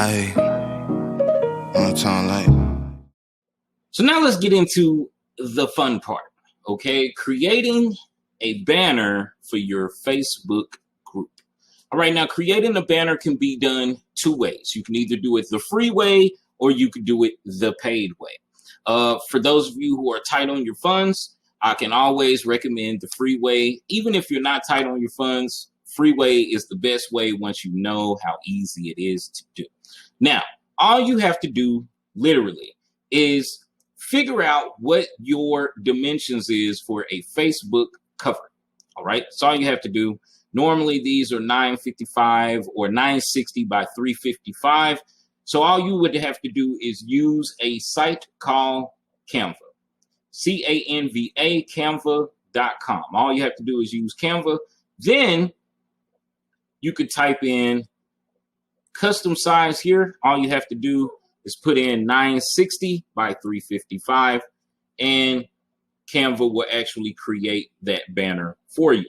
I on time like. So now let's get into the fun part, okay? Creating a banner for your Facebook group. All right, now creating a banner can be done two ways. You can either do it the free way or you could do it the paid way. For those of you who are tight on your funds, I can always recommend the free way. Even if you're not tight on your funds, free way is the best way once you know how easy it is to do. Now, all you have to do literally is figure out what your dimensions is for a Facebook cover. All right, that's all you have to do. Normally, these are 955 or 960 by 355. So all you would have to do is use a site called Canva. Canva, Canva.com. All you have to do is use Canva. Then you could type in custom size here. All you have to do is put in 960 by 355 and Canva will actually create that banner for you.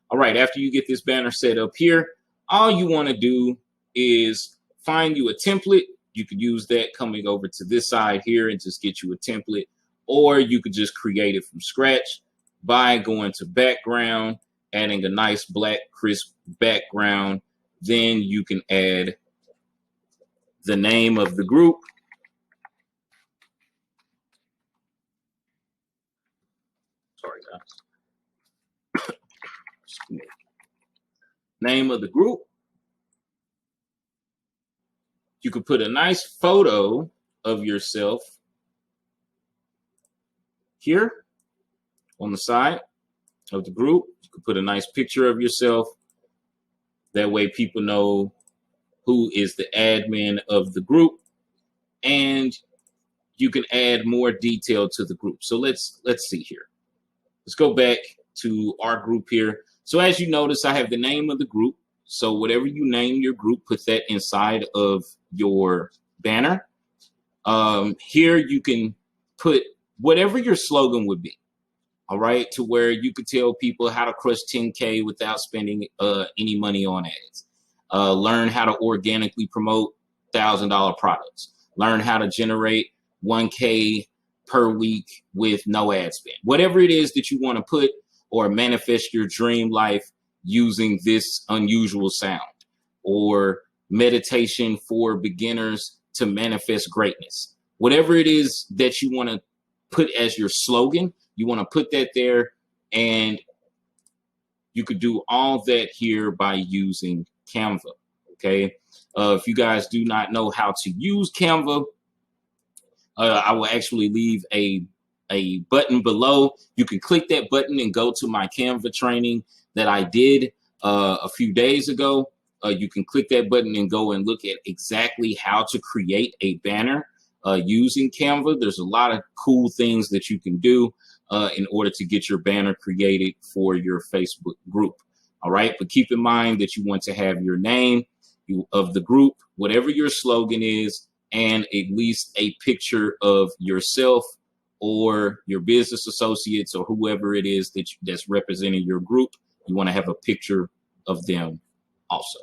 All right, after you get this banner set up here, all you want to do is find you a template. You could use that coming over to this side here and just get you a template, or you could just create it from scratch by going to background, adding a nice black crisp background. Then you can add the name of the group. Sorry, guys. Name of the group. You could put a nice photo of yourself here on the side of the group. You could put a nice picture of yourself. That way people know who is the admin of the group, and you can add more detail to the group. So let's see here. Let's go back to our group here. So as you notice, I have the name of the group. So whatever you name your group, put that inside of your banner. Here you can put whatever your slogan would be. All right, to where you could tell people how to crush 10K without spending any money on ads. Learn how to organically promote $1,000 products. Learn how to generate 1K per week with no ad spend. Whatever it is that you want to put, or manifest your dream life using this unusual sound, or meditation for beginners to manifest greatness. Whatever it is that you want to put as your slogan, you want to put that there, and you could do all that here by using Canva. Okay. If you guys do not know how to use Canva, I will actually leave a button below. You can click that button and go to my Canva training that I did a few days ago. You can click that button and go and look at exactly how to create a banner using Canva. There's a lot of cool things that you can do in order to get your banner created for your Facebook group. All right, but keep in mind that you want to have your name of the group, whatever your slogan is, and at least a picture of yourself or your business associates or whoever it is that's representing your group. You want to have a picture of them also.